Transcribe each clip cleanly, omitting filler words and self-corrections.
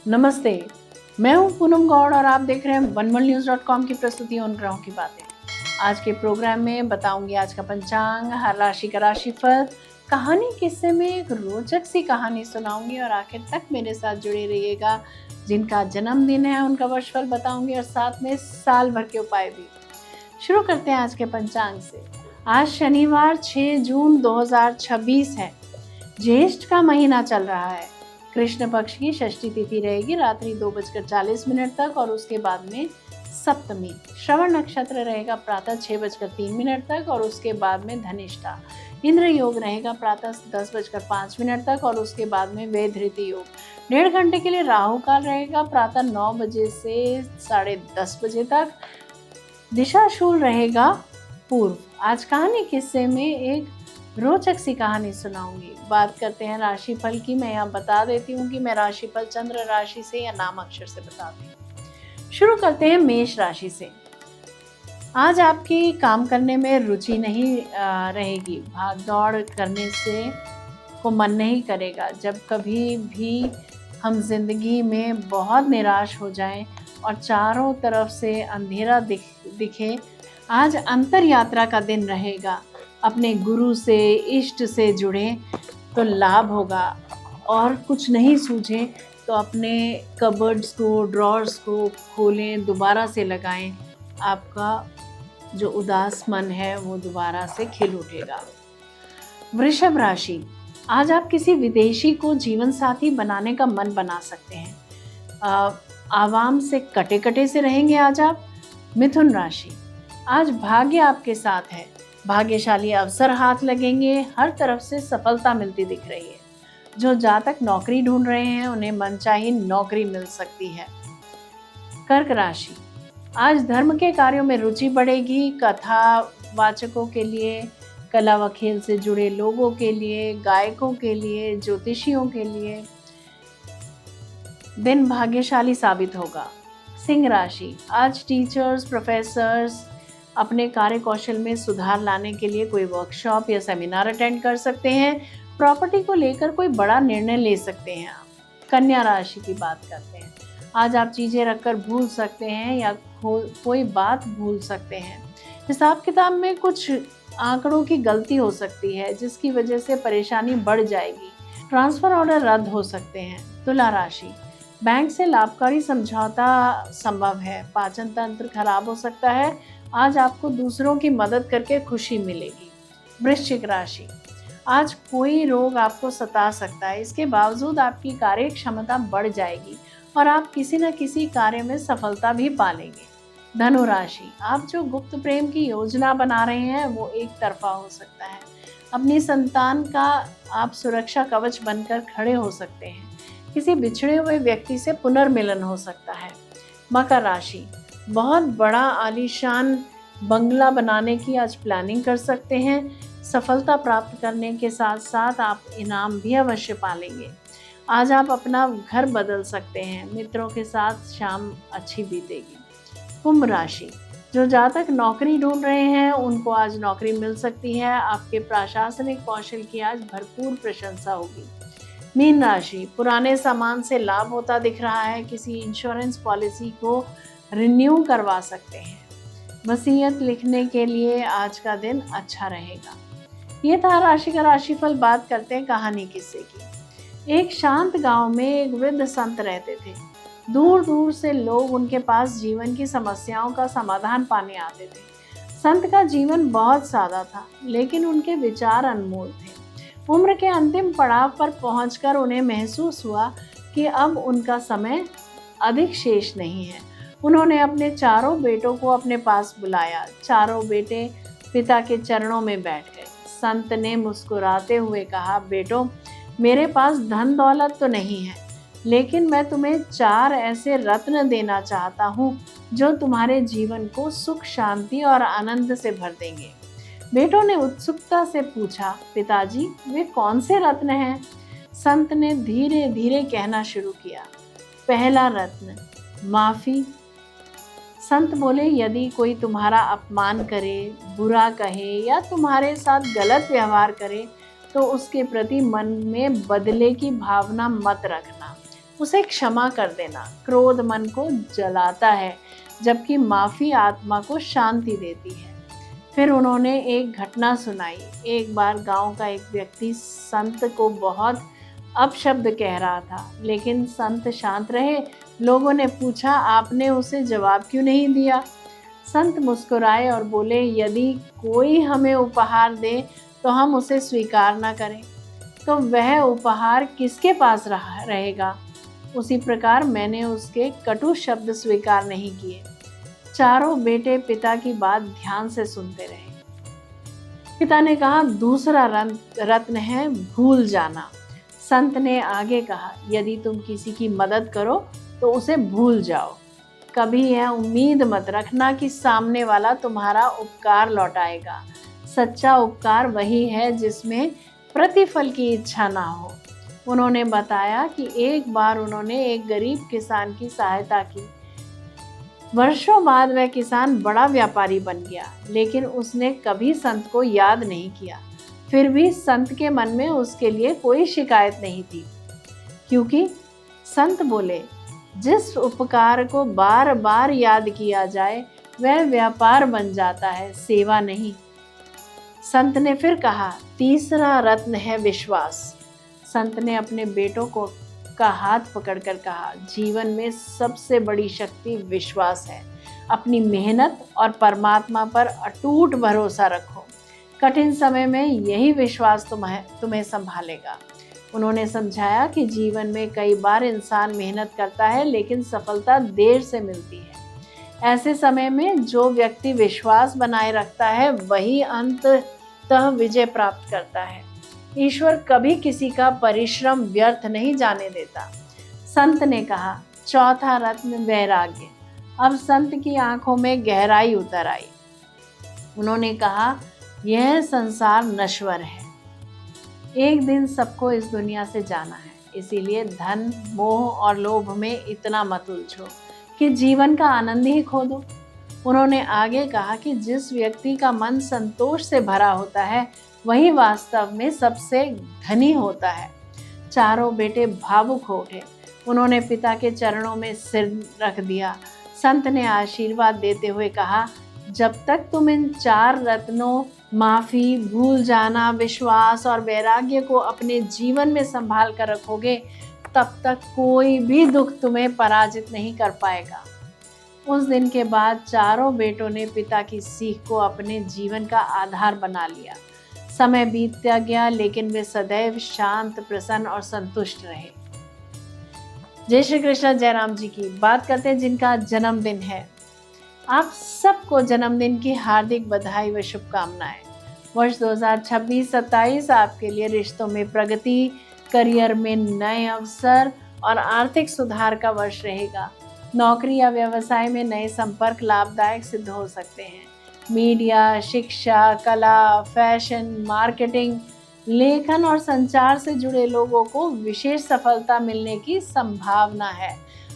नमस्ते, मैं हूं पूनम गौड़ और आप देख रहे हैं वनवर्ल्डन्यूज़.com की प्रस्तुति उन ग्रहों की बातें। आज के प्रोग्राम में बताऊंगी आज का पंचांग, हर राशि का राशिफल, कहानी किस्से में एक रोचक सी कहानी सुनाऊंगी और आखिर तक मेरे साथ जुड़े रहिएगा। जिनका जन्मदिन है उनका वर्षफल बताऊंगी और साथ में साल भर के उपाय भी। शुरू करते हैं आज के पंचांग से। आज शनिवार 6 जून 2026 है। ज्येष्ठ का महीना चल रहा है। कृष्ण पक्ष की षष्ठी तिथि रहेगी रात्रि 2:40 तक और उसके बाद में सप्तमी। श्रवण नक्षत्र रहेगा प्रातः 6:03 तक और उसके बाद में धनिष्ठा। इंद्र योग रहेगा प्रातः 10:05 तक और उसके बाद में वैधृति योग। 1.5 घंटे के लिए राहु काल रहेगा प्रातः 9 बजे से 10:30 बजे तक। दिशाशूल रहेगा पूर्व। आज कहानी किस्से में एक रोचक सी कहानी सुनाऊंगी। बात करते हैं राशिफल की। मैं यहाँ बता देती हूँ कि मैं राशिफल चंद्र राशि से या नाम अक्षर से बताती हूँ। शुरू करते हैं मेष राशि से। आज आपकी काम करने में रुचि नहीं रहेगी। भाग दौड़ करने से को मन नहीं करेगा। जब कभी भी हम जिंदगी में बहुत निराश हो जाएं और चारों तरफ से अंधेरा दिखे, आज अंतर यात्रा का दिन रहेगा। अपने गुरु से, इष्ट से जुड़े तो लाभ होगा और कुछ नहीं सूझे तो अपने कबर्ड्स को, ड्रॉर्स को खोलें, दोबारा से लगाएं। आपका जो उदास मन है वो दोबारा से खिल उठेगा। वृषभ राशि। आज आप किसी विदेशी को जीवन साथी बनाने का मन बना सकते हैं। आवाम से कटे कटे से रहेंगे आज आप। मिथुन राशि। आज भाग्य आपके साथ है। भाग्यशाली अवसर हाथ लगेंगे। हर तरफ से सफलता मिलती दिख रही है। जो जातक नौकरी ढूंढ रहे हैं उन्हें मनचाही नौकरी मिल सकती है। कर्क राशि। आज धर्म के कार्यों में रुचि बढ़ेगी। कथा वाचकों के लिए, कला व खेल से जुड़े लोगों के लिए, गायकों के लिए, ज्योतिषियों के लिए दिन भाग्यशाली साबित होगा। सिंह राशि। आज टीचर्स, प्रोफेसर्स अपने कार्य कौशल में सुधार लाने के लिए कोई वर्कशॉप या सेमिनार अटेंड कर सकते हैं। प्रॉपर्टी को लेकर कोई बड़ा निर्णय ले सकते हैं आप। कन्या राशि की बात करते हैं। आज आप चीज़ें रखकर भूल सकते हैं या कोई बात भूल सकते हैं। हिसाब किताब में कुछ आंकड़ों की गलती हो सकती है जिसकी वजह से परेशानी बढ़ जाएगी। ट्रांसफर ऑर्डर रद्द हो सकते हैं। तुला राशि। बैंक से लाभकारी समझौता संभव है। पाचन तंत्र खराब हो सकता है। आज आपको दूसरों की मदद करके खुशी मिलेगी। वृश्चिक राशि। आज कोई रोग आपको सता सकता है। इसके बावजूद आपकी कार्य क्षमता बढ़ जाएगी और आप किसी न किसी कार्य में सफलता भी पालेंगे। धनु राशि। आप जो गुप्त प्रेम की योजना बना रहे हैं वो एक तरफा हो सकता है। अपनी संतान का आप सुरक्षा कवच बनकर खड़े हो सकते हैं। किसी बिछड़े हुए व्यक्ति से पुनर्मिलन हो सकता है। मकर राशि। बहुत बड़ा आलीशान बंगला बनाने की आज प्लानिंग कर सकते हैं। सफलता प्राप्त करने के साथ साथ आप इनाम भी अवश्य पालेंगे। आज आप अपना घर बदल सकते हैं। मित्रों के साथ शाम अच्छी बीतेगी। कुंभ राशि। जो जातक नौकरी ढूंढ रहे हैं उनको आज नौकरी मिल सकती है। आपके प्रशासनिक कौशल की आज भरपूर प्रशंसा होगी। मीन राशि। पुराने सामान से लाभ होता दिख रहा है। किसी इंश्योरेंस पॉलिसी को रिन्यू करवा सकते हैं। वसीयत लिखने के लिए आज का दिन अच्छा रहेगा। ये था राशि का राशिफल। बात करते हैं कहानी किस्से की। एक शांत गांव में एक वृद्ध संत रहते थे। दूर दूर से लोग उनके पास जीवन की समस्याओं का समाधान पाने आते थे। संत का जीवन बहुत सादा था लेकिन उनके विचार अनमोल थे। उम्र के अंतिम पड़ाव पर पहुंचकर उन्हें महसूस हुआ कि अब उनका समय अधिक शेष नहीं है। उन्होंने अपने चारों बेटों को अपने पास बुलाया। चारों बेटे पिता के चरणों में बैठ गए। संत ने मुस्कुराते हुए कहा, बेटों, मेरे पास धन दौलत तो नहीं है लेकिन मैं तुम्हें 4 ऐसे रत्न देना चाहता हूँ जो तुम्हारे जीवन को सुख, शांति और आनंद से भर देंगे। बेटों ने उत्सुकता से पूछा, पिताजी वे कौन से रत्न हैं? संत ने धीरे धीरे कहना शुरू किया, पहला रत्न माफी। संत बोले, यदि कोई तुम्हारा अपमान करे, बुरा कहे या तुम्हारे साथ गलत व्यवहार करे तो उसके प्रति मन में बदले की भावना मत रखना। उसे क्षमा कर देना। क्रोध मन को जलाता है, जबकि माफ़ी आत्मा को शांति देती है। फिर उन्होंने एक घटना सुनाई। एक बार गांव का एक व्यक्ति संत को बहुत अपशब्द कह रहा था, लेकिन संत शांत रहे। लोगों ने पूछा, आपने उसे जवाब क्यों नहीं दिया? संत मुस्कुराए और बोले, यदि कोई हमें उपहार दे तो हम उसे स्वीकार न करें तो वह उपहार किसके पास रहेगा? उसी प्रकार मैंने उसके कटु शब्द स्वीकार नहीं किए। चारों बेटे पिता की बात ध्यान से सुनते रहे। पिता ने कहा, दूसरा रत्न है भूल जाना। संत ने आगे कहा, यदि तुम किसी की मदद करो तो उसे भूल जाओ। कभी यह उम्मीद मत रखना कि सामने वाला तुम्हारा उपकार लौटाएगा। सच्चा उपकार वही है जिसमें प्रतिफल की इच्छा ना हो। उन्होंने बताया कि एक बार उन्होंने एक गरीब किसान की सहायता की। वर्षों बाद वह किसान बड़ा व्यापारी बन गया, लेकिन उसने कभी संत को याद नहीं किया। फिर भी संत के मन में उसके लिए कोई शिकायत नहीं थी, क्योंकि संत बोले, जिस उपकार को बार बार याद किया जाए वह व्यापार बन जाता है, सेवा नहीं। संत ने फिर कहा, तीसरा रत्न है विश्वास। संत ने अपने बेटों का हाथ पकड़कर कहा, जीवन में सबसे बड़ी शक्ति विश्वास है। अपनी मेहनत और परमात्मा पर अटूट भरोसा रखो। कठिन समय में यही विश्वास तुम्हें संभालेगा। उन्होंने समझाया कि जीवन में कई बार इंसान मेहनत करता है, लेकिन सफलता देर से मिलती है। ऐसे समय में जो व्यक्ति विश्वास बनाए रखता है वही अंततः विजय प्राप्त करता है। ईश्वर कभी किसी का परिश्रम व्यर्थ नहीं जाने देता। संत ने कहा, चौथा रत्न वैराग्य। अब संत की आंखों में गहराई उतर आई। उन्होंने कहा, यह संसार नश्वर है, एक दिन सबको इस दुनिया से जाना है। इसीलिए धन, मोह और लोभ में इतना मत उलझो कि जीवन का आनंद ही खो दो। उन्होंने आगे कहा कि जिस व्यक्ति का मन संतोष से भरा होता है वही वास्तव में सबसे धनी होता है। चारों बेटे भावुक हो उठे। उन्होंने पिता के चरणों में सिर रख दिया। संत ने आशीर्वाद देते हुए कहा, जब तक तुम इन 4 रत्नों माफ़ी, भूल जाना, विश्वास और वैराग्य को अपने जीवन में संभाल कर रखोगे, तब तक कोई भी दुख तुम्हें पराजित नहीं कर पाएगा। उस दिन के बाद चारों बेटों ने पिता की सीख को अपने जीवन का आधार बना लिया। समय बीतता गया, लेकिन वे सदैव शांत, प्रसन्न और संतुष्ट रहे। जय श्री कृष्ण। जयराम जी की बात करते हैं जिनका जन्मदिन है। आप सबको जन्मदिन की हार्दिक बधाई व शुभकामनाएं। वर्ष 2026-27 आपके लिए रिश्तों में प्रगति, करियर में नए अवसर और आर्थिक सुधार का वर्ष रहेगा। नौकरी या व्यवसाय में नए संपर्क लाभदायक सिद्ध हो सकते हैं। मीडिया, शिक्षा, कला, फैशन, मार्केटिंग, लेखन और संचार से जुड़े लोगों को विशेष सफलता मिलने की संभावना है।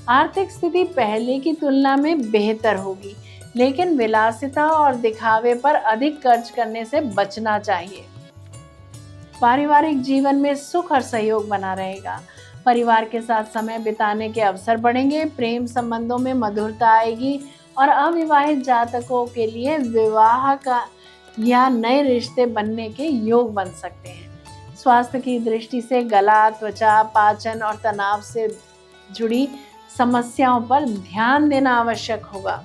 आर्थिक स्थिति पहले की तुलना में बेहतर होगी, लेकिन विलासिता और दिखावे पर अधिक खर्च करने से बचना चाहिए। पारिवारिक जीवन में सुख और सहयोग बना रहेगा। परिवार के साथ समय बिताने के अवसर बढ़ेंगे। प्रेम संबंधों में मधुरता आएगी और अविवाहित जातकों के लिए विवाह का या नए रिश्ते बनने के योग बन सकते हैं। स्वास्थ्य की दृष्टि से गला, त्वचा, पाचन और तनाव से जुड़ी समस्याओं पर ध्यान देना आवश्यक होगा।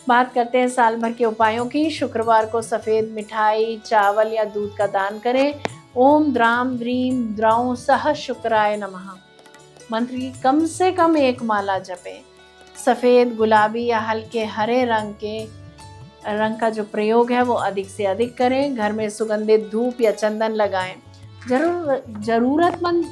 बात करते हैं साल भर के उपायों की। शुक्रवार को सफ़ेद मिठाई, चावल या दूध का दान करें। ओम द्राम द्रीम द्रौं सह शुक्राय नमः मंत्र की कम से कम 1 माला जपें। सफ़ेद, गुलाबी या हल्के हरे रंग का जो प्रयोग है वो अधिक से अधिक करें। घर में सुगंधित धूप या चंदन लगाएं। जरूरतमंद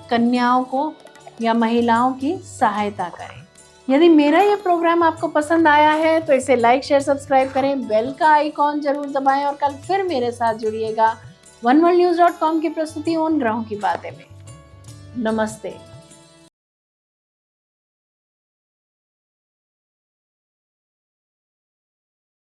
कन्याओं को या महिलाओं की सहायता करें। यदि मेरा ये प्रोग्राम आपको पसंद आया है तो इसे लाइक, शेयर, सब्सक्राइब करें। बेल का आइकॉन जरूर दबाएं और कल फिर मेरे साथ जुड़िएगा oneworldnews.com की प्रस्तुति उन ग्रहों की बातें में। नमस्ते।